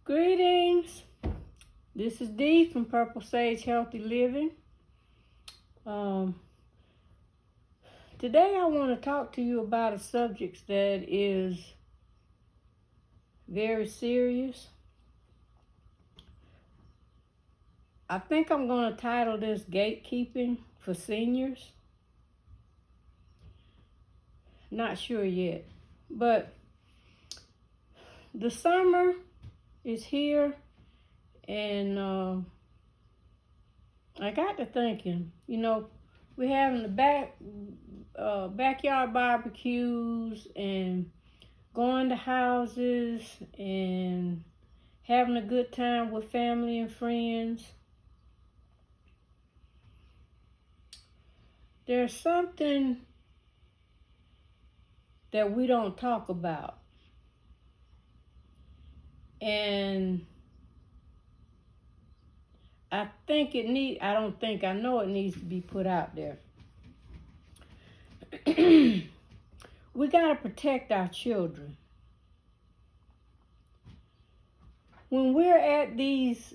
Greetings. This is Dee from Purple Sage Healthy Living. Today I want to talk to you about a subject that is very serious. I think I'm going to title this Gatekeeping for Seniors. Not sure yet. But the summer is here, and I got to thinking, we're having the backyard barbecues and going to houses and having a good time with family and friends. There's something that we don't talk about. And I know it needs to be put out there. We got to protect our children. When we're at these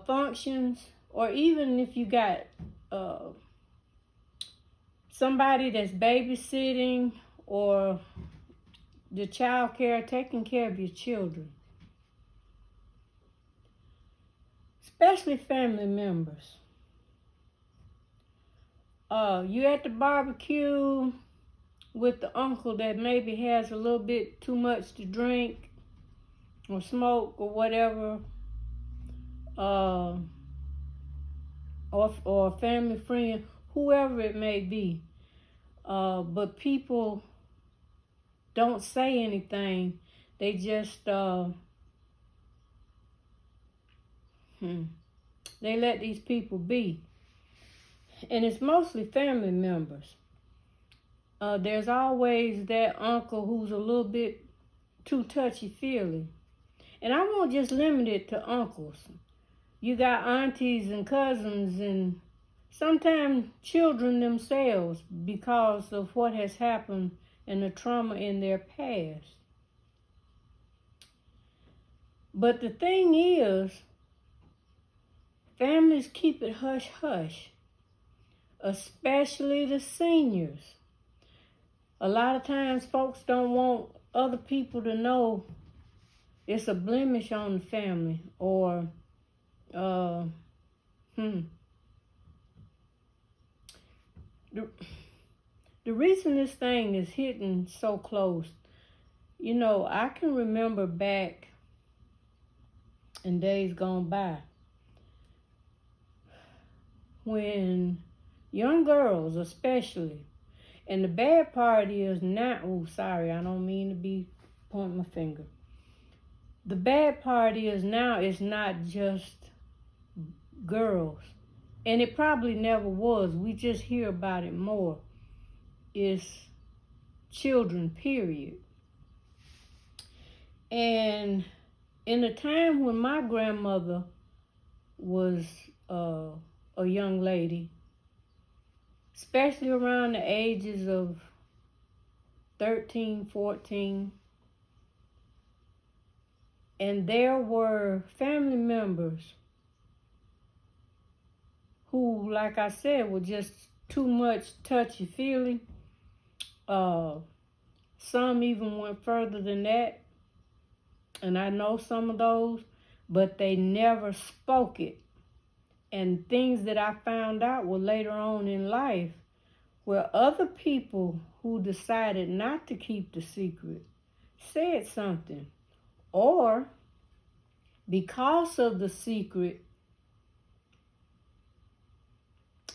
functions, or even if you got somebody that's babysitting or the child care, taking care of your children, especially family members. You at the barbecue with the uncle that maybe has a little bit too much to drink or smoke or whatever, or a family friend, whoever it may be. But people don't say anything. They just they let these people be. And it's mostly family members. There's always that uncle who's a little bit too touchy-feely. And I won't just limit it to uncles. You got aunties and cousins and sometimes children themselves because of what has happened and the trauma in their past. But the thing is, families keep it hush-hush, especially the seniors. A lot of times folks don't want other people to know it's a blemish on the family, or the reason this thing is hitting so close, I can remember back in days gone by when young girls especially, and the bad part is now, I don't mean to be pointing my finger. The bad part is now it's not just girls, and it probably never was. We just hear about it more. It's children, period. And in the time when my grandmother was a young lady, especially around the ages of 13, 14, and there were family members who, like I said, were just too much touchy-feely. Some even went further than that, and I know some of those, but they never spoke it. And things that I found out were later on in life, where other people who decided not to keep the secret said something. Or because of the secret,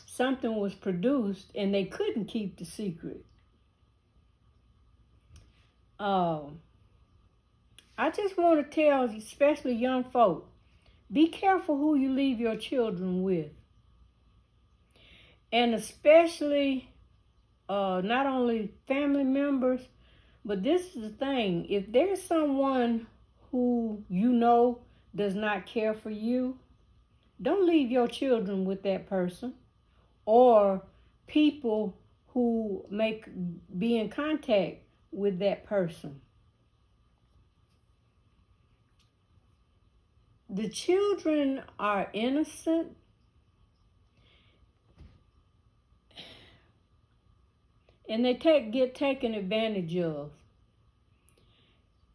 something was produced and they couldn't keep the secret. I just want to tell, especially young folk, be careful who you leave your children with. And especially not only family members, but this is the thing. If there's someone who does not care for you, don't leave your children with that person, or people who may be in contact with that person. The children are innocent, and they get taken advantage of.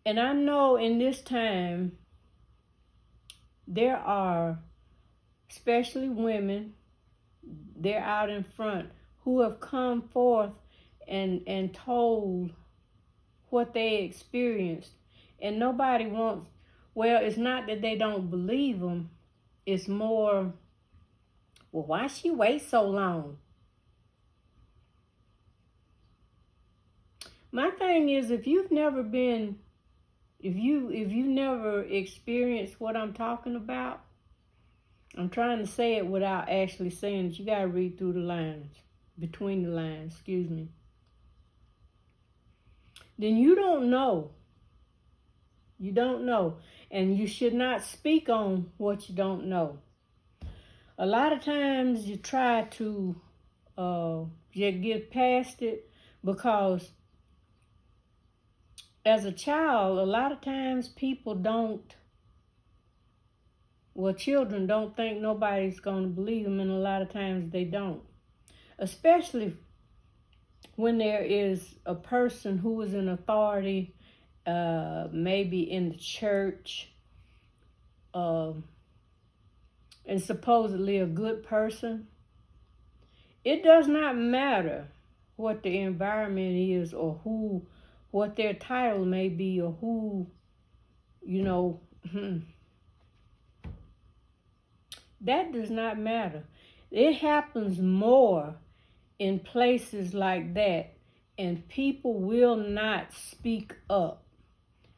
And I know in this time, there are, especially women, they're out in front, who have come forth and told what they experienced. And nobody wants, well, it's not that they don't believe them. It's more, well, why she wait so long? My thing is, if you've never been, if you never experienced what I'm talking about, I'm trying to say it without actually saying it. You got to read through the lines, between the lines, excuse me. Then you don't know. You don't know. And you should not speak on what you don't know. A lot of times you try to just get past it, because as a child, a lot of times people don't, well, children don't think nobody's going to believe them, and a lot of times they don't. Especially when there is a person who is in authority, maybe in the church, and supposedly a good person. It does not matter what the environment is, or what their title may be, or who, that does not matter. It happens more in places like that, and people will not speak up.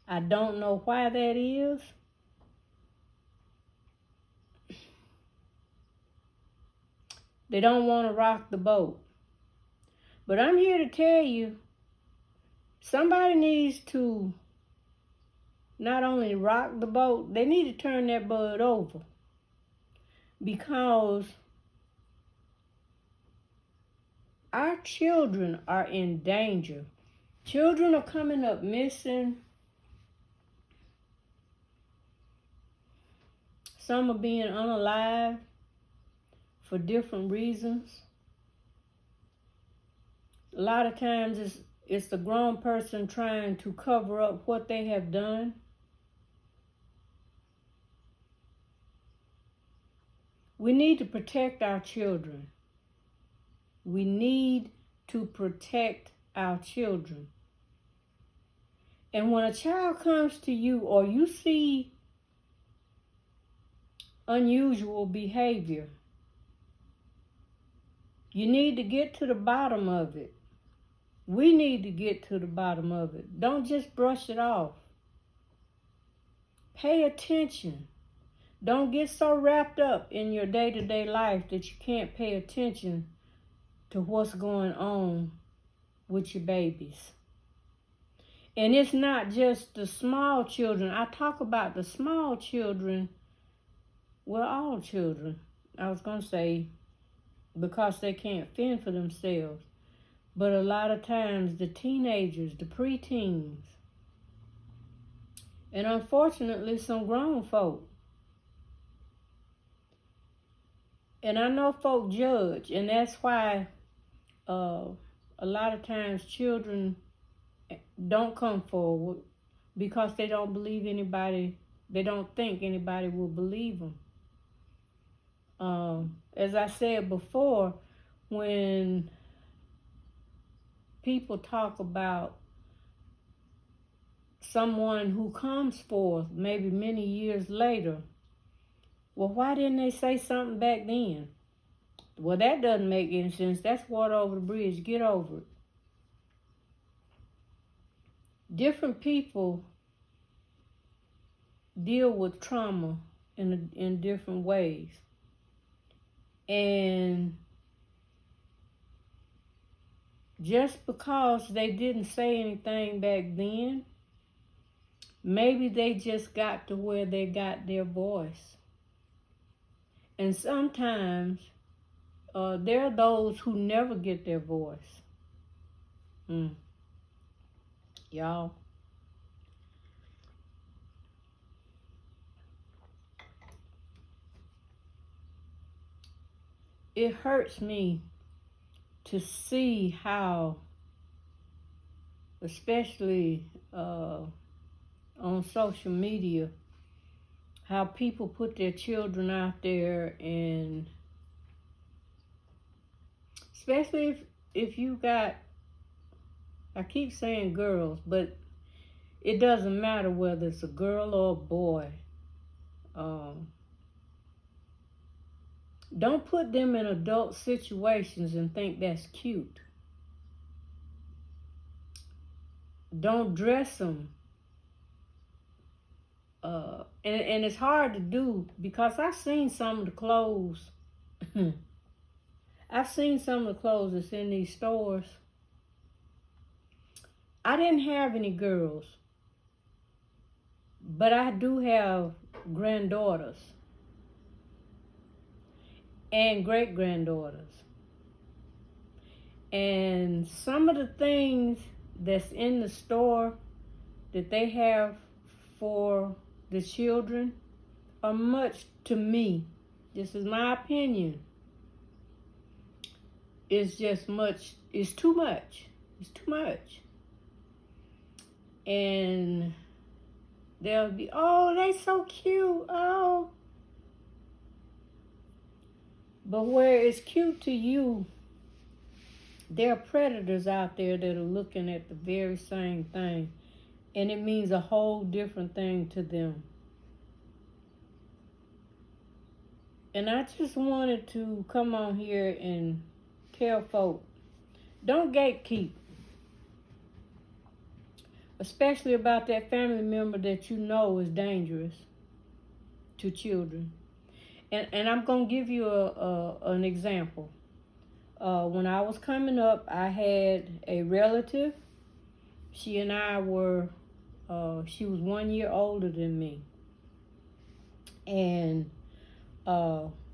I don't know why that is. They don't want to rock the boat. But I'm here to tell you, somebody needs to not only rock the boat, they need to turn that boat over. Because our children are in danger. Children are coming up missing. Some are being unalived for different reasons. A lot of times it's the grown person trying to cover up what they have done. We need to protect our children. We need to protect our children. And when a child comes to you, or you see unusual behavior, you need to get to the bottom of it. We need to get to the bottom of it. Don't just brush it off. Pay attention. Don't get so wrapped up in your day-to-day life that you can't pay attention to what's going on with your babies. And it's not just the small children. I talk about the small children, well, all children, I was going to say, because they can't fend for themselves. But a lot of times the teenagers, the preteens, and unfortunately some grown folk. And I know folk judge, and that's why a lot of times children don't come forward, because they don't believe anybody, they don't think anybody will believe them. As I said before, when people talk about someone who comes forth maybe many years later, well, why didn't they say something back then? Well, that doesn't make any sense. That's water over the bridge. Get over it. Different people deal with trauma in different ways. And just because they didn't say anything back then, maybe they just got to where they got their voice. And sometimes there are those who never get their voice. Y'all. it hurts me to see how, especially on social media, how people put their children out there, and especially if you got, I keep saying girls, but it doesn't matter whether it's a girl or a boy. Don't put them in adult situations and think that's cute. Don't dress them. And it's hard to do because I've seen some of the clothes. I've seen some of the clothes that's in these stores. I didn't have any girls, but I do have granddaughters and great-granddaughters. And some of the things that's in the store that they have for the children are much, to me, this is my opinion, it's just much, it's too much. It's too much. And they'll be, oh, they so cute, oh. But where it's cute to you, there are predators out there that are looking at the very same thing, and it means a whole different thing to them. And I just wanted to come on here and tell folk, don't gatekeep, especially about that family member that you know is dangerous to children. And I'm going to give you an example. When I was coming up, I had a relative. She and I were, she was 1 year older than me. And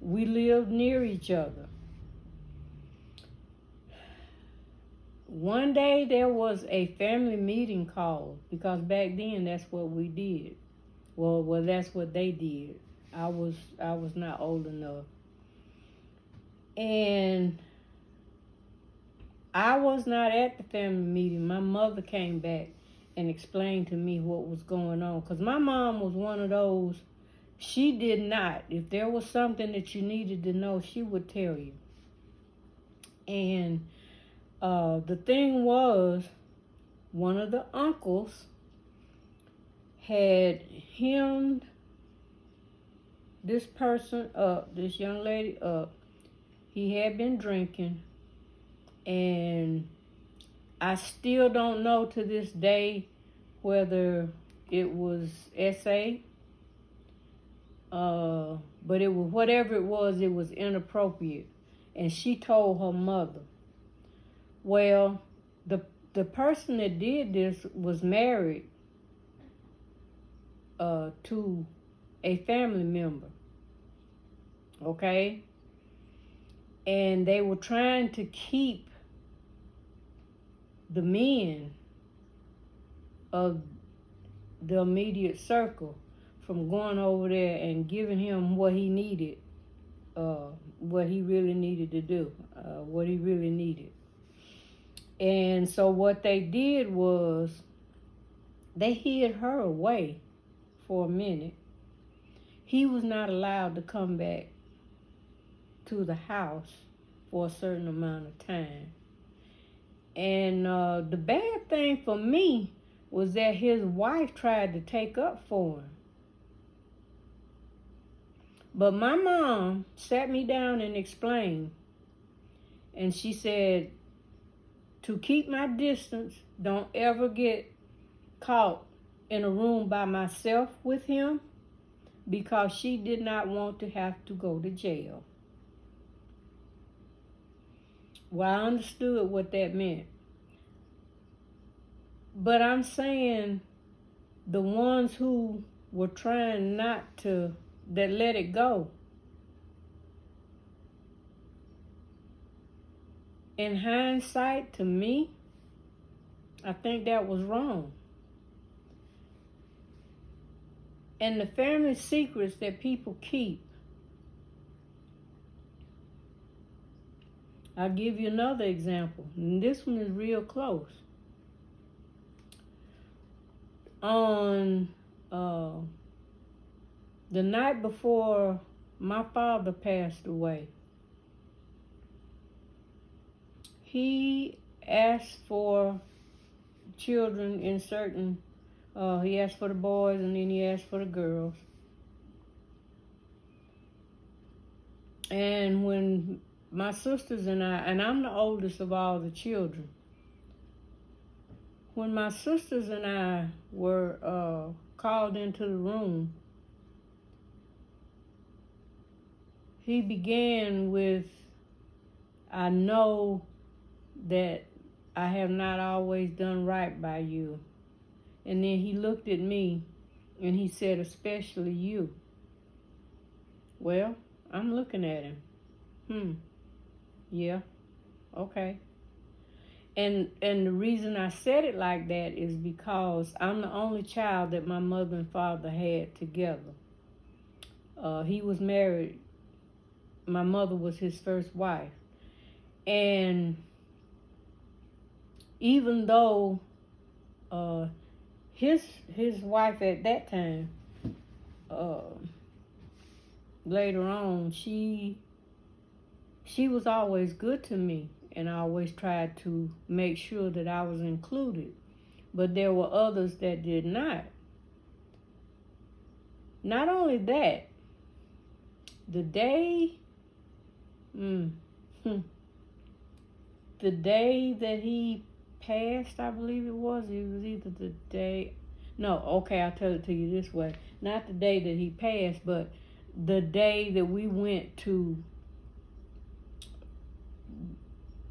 we lived near each other. One day there was a family meeting called, because back then that's what we did. Well, that's what they did. I was not old enough. And I was not at the family meeting. My mother came back and explained to me what was going on. Because my mom was one of those, she did not. If there was something that you needed to know, she would tell you. And the thing was, one of the uncles had hemmed this person up, this young lady up. He had been drinking, and I still don't know to this day whether it was SA, but it was, whatever it was inappropriate. And she told her mother. Well, the person that did this was married to a family member, okay? And they were trying to keep the men of the immediate circle from going over there and giving him what he needed, what he really needed to do, what he really needed. And so what they did was they hid her away for a minute. He was not allowed to come back to the house for a certain amount of time. And the bad thing for me was that his wife tried to take up for him. But my mom sat me down and explained. And she said, to keep my distance, don't ever get caught in a room by myself with him, because she did not want to have to go to jail. Well, I understood what that meant. But I'm saying the ones who were trying not to, that let it go, in hindsight, to me, I think that was wrong. And the family secrets that people keep, I'll give you another example. And this one is real close. On the night before my father passed away, he asked for children in certain, he asked for the boys and then he asked for the girls. And when my sisters and I'm the oldest of all the children, when my sisters and I were called into the room, he began with, I know that I have not always done right by you. And then he looked at me and he said, especially you. Well, I'm looking at him. Yeah, okay. And the reason I said it like that is because I'm the only child that my mother and father had together. He was married. My mother was his first wife. And even though his wife at that time, later on, she was always good to me, and I always tried to make sure that I was included. But there were others that did not. Not only that, the day the day that he passed, I believe it was either the day, no, okay, I'll tell it to you this way. Not the day that he passed, but the day that we went to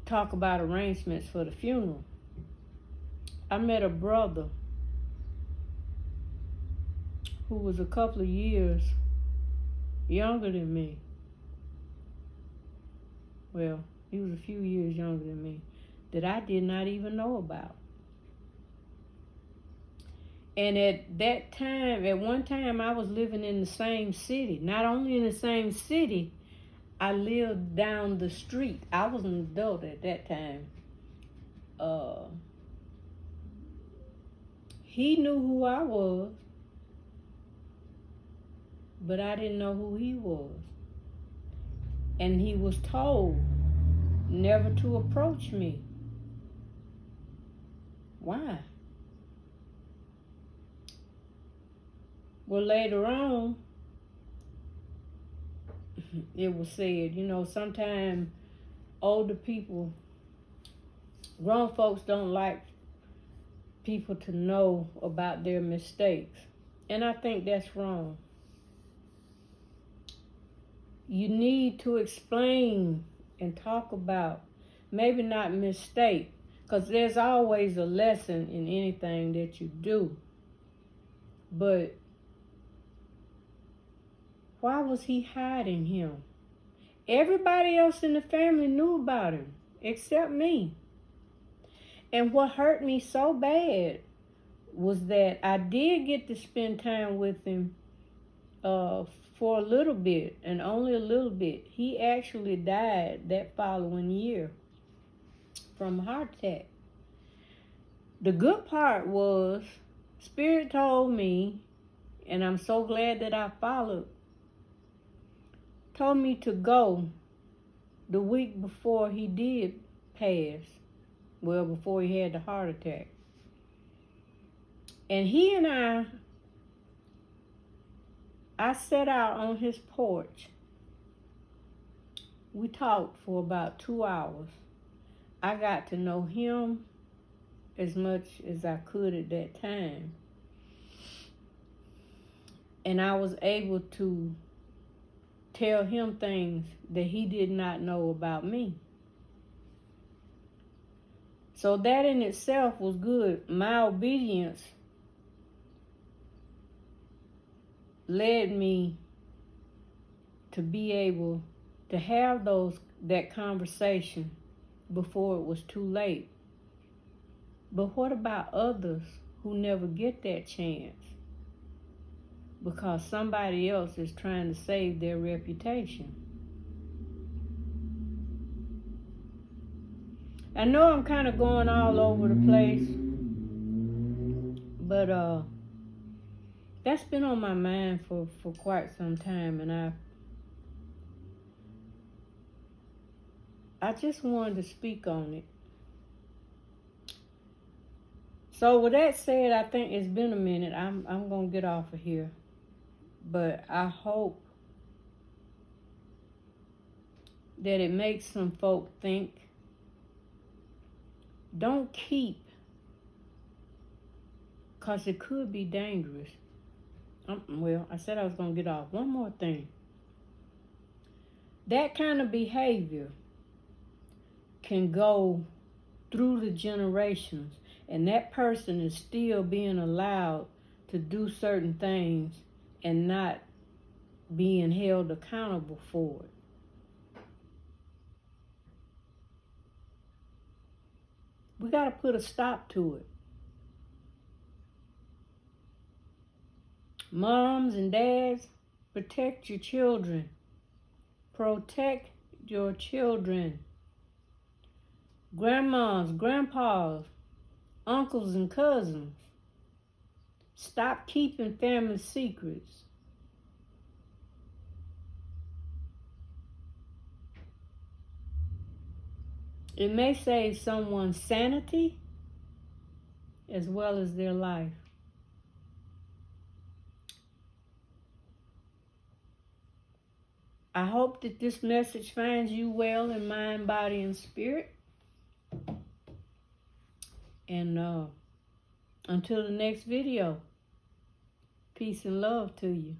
talk about arrangements for the funeral. I met a brother who was a couple of years younger than me. Well, he was a few years younger than me, that I did not even know about. And at that time, at one time, I was living in the same city. Not only in the same city, I lived down the street. I was an adult at that time. He knew who I was, but I didn't know who he was. And he was told never to approach me. Why? Well, later on, it was said, sometimes older people, grown folks don't like people to know about their mistakes. And I think that's wrong. You need to explain and talk about, maybe not mistake, because there's always a lesson in anything that you do. But why was he hiding him? Everybody else in the family knew about him, except me. And what hurt me so bad was that I did get to spend time with him for a little bit, and only a little bit. He actually died that following year from a heart attack. The good part was, Spirit told me, and I'm so glad that I followed, told me to go the week before he did pass. Well, before he had the heart attack. And he and I sat out on his porch. We talked for about 2 hours. I got to know him as much as I could at that time. And I was able to tell him things that he did not know about me. So that in itself was good. My obedience led me to be able to have that conversation before it was too late. But what about others who never get that chance because somebody else is trying to save their reputation? I know I'm kind of going all over the place, but that's been on my mind for quite some time, and I just wanted to speak on it. So with that said, I think it's been a minute. I'm gonna get off of here, but I hope that it makes some folk think. Don't keep, cause it could be dangerous. Well, I said I was gonna get off. One more thing. That kind of behavior can go through the generations, and that person is still being allowed to do certain things and not being held accountable for it. We got to put a stop to it. Moms and dads, protect your children. Protect your children. Grandmas, grandpas, uncles and cousins, stop keeping family secrets. It may save someone's sanity as well as their life. I hope that this message finds you well in mind, body, and spirit. And until the next video, peace and love to you.